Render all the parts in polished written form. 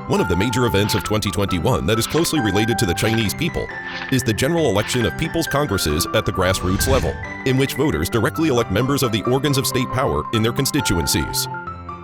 One of the major events of 2021 that is closely related to the Chinese people is the general election of people's congresses at the grassroots level, in which voters directly elect members of the organs of state power in their constituencies.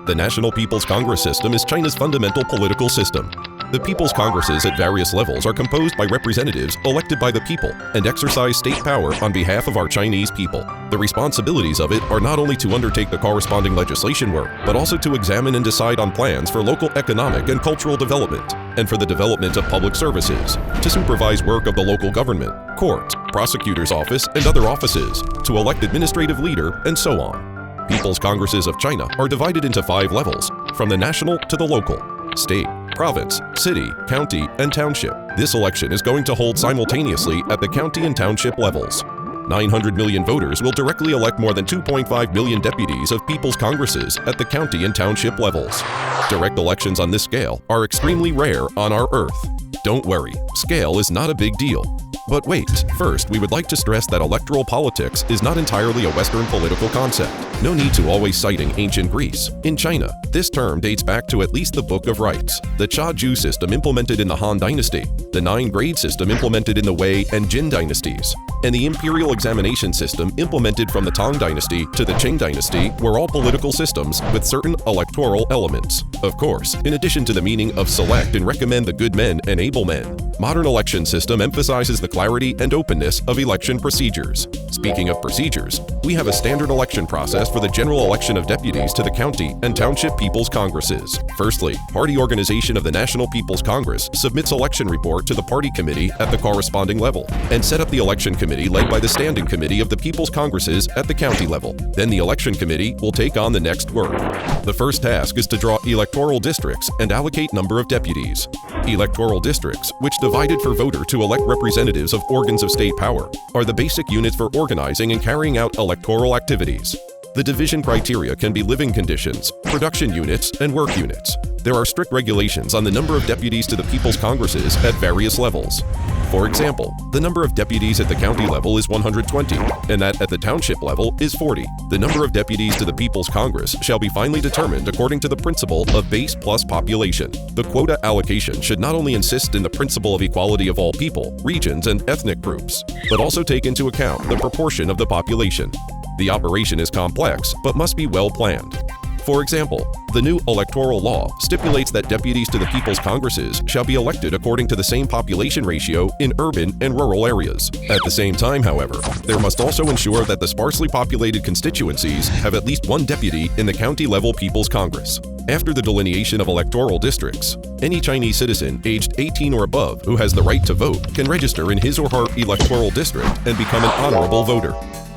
The National People's Congress system is China's fundamental political system. The People's Congresses at various levels are composed by representatives elected by the people and exercise state power on behalf of our Chinese people. The responsibilities of it are not only to undertake the corresponding legislation work, but also to examine and decide on plans for local economic and cultural development, and for the development of public services, to supervise work of the local government, courts, prosecutor's office, and other offices, to elect administrative leader, and so on. People's Congresses of China are divided into 5 levels, from the national to the local: state, province, city, county, and township. This election is going to hold simultaneously at the county and township levels. 900 million voters will directly elect more than 2.5 million deputies of People's Congresses at the county and township levels. Direct elections on this scale are extremely rare on our Earth. Don't worry, scale is not a big deal. But wait, first we would like to stress that electoral politics is not entirely a Western political concept. No need to always citing ancient Greece. In China, this term dates back to at least the Book of Rites, the Cha-Ju system implemented in the Han Dynasty, the 9-grade system implemented in the Wei and Jin dynasties, and the imperial examination system implemented from the Tang Dynasty to the Qing Dynasty were all political systems with certain electoral elements. Of course, in addition to the meaning of select and recommend the good men and able men, modern election system emphasizes the clarity and openness of election procedures. Speaking of procedures, we have a standard election process for the general election of deputies to the county and township People's Congresses. Firstly, party organization of the National People's Congress submits election report to the party committee at the corresponding level, and set up the election committee led by the standing committee of the People's Congresses at the county level. Then the election committee will take on the next work. The first task is to draw electoral districts and allocate number of deputies. Electoral districts, which divided for voter to elect representatives of organs of state power, are the basic units for organizing and carrying out electoral activities. The division criteria can be living conditions, production units, and work units. There are strict regulations on the number of deputies to the People's Congresses at various levels. For example, the number of deputies at the county level is 120, and that at the township level is 40. The number of deputies to the People's Congress shall be finally determined according to the principle of base plus population. The quota allocation should not only insist in the principle of equality of all people, regions, and ethnic groups, but also take into account the proportion of the population. The operation is complex, but must be well planned. For example, the new electoral law stipulates that deputies to the People's Congresses shall be elected according to the same population ratio in urban and rural areas. At the same time, however, there must also ensure that the sparsely populated constituencies have at least one deputy in the county-level People's Congress. After the delineation of electoral districts, any Chinese citizen aged 18 or above who has the right to vote can register in his or her electoral district and become an honorable voter.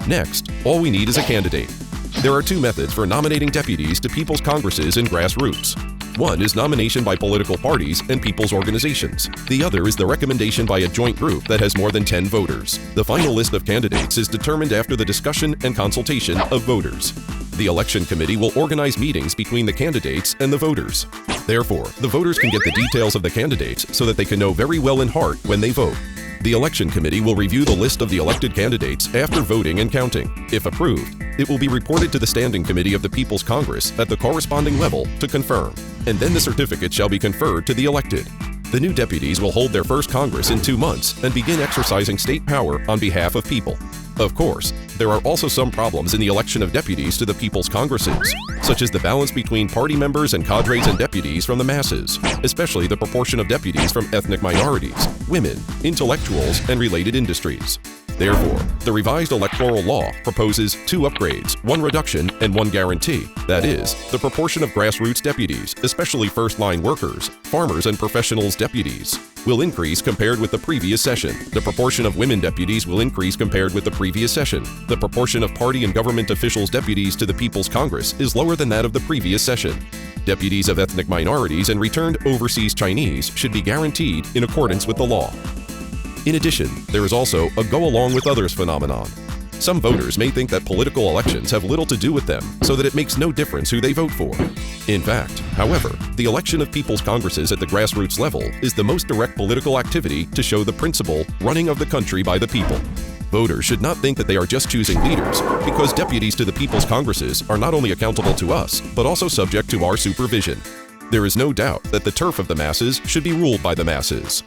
Next, all we need is a candidate. There are 2 methods for nominating deputies to People's Congresses and grassroots. One is nomination by political parties and people's organizations. The other is the recommendation by a joint group that has more than 10 voters. The final list of candidates is determined after the discussion and consultation of voters. The election committee will organize meetings between the candidates and the voters. Therefore, the voters can get the details of the candidates so that they can know very well in heart when they vote. The election committee will review the list of the elected candidates after voting and counting. If approved, it will be reported to the Standing Committee of the People's Congress at the corresponding level to confirm, and then the certificate shall be conferred to the elected. The new deputies will hold their first Congress in 2 months and begin exercising state power on behalf of people. Of course, there are also some problems in the election of deputies to the People's Congresses, such as the balance between party members and cadres and deputies from the masses, especially the proportion of deputies from ethnic minorities, women, intellectuals, and related industries. Therefore, the revised electoral law proposes 2 upgrades, 1 reduction, and 1 guarantee. That is, the proportion of grassroots deputies, especially first-line workers, farmers, and professionals deputies, will increase compared with the previous session. The proportion of women deputies will increase compared with the previous session. The proportion of party and government officials deputies to the People's Congress is lower than that of the previous session. Deputies of ethnic minorities and returned overseas Chinese should be guaranteed in accordance with the law. In addition, there is also a go-along-with-others phenomenon. Some voters may think that political elections have little to do with them, so that it makes no difference who they vote for. In fact, however, the election of People's Congresses at the grassroots level is the most direct political activity to show the principle running of the country by the people. Voters should not think that they are just choosing leaders, because deputies to the People's Congresses are not only accountable to us, but also subject to our supervision. There is no doubt that the turf of the masses should be ruled by the masses.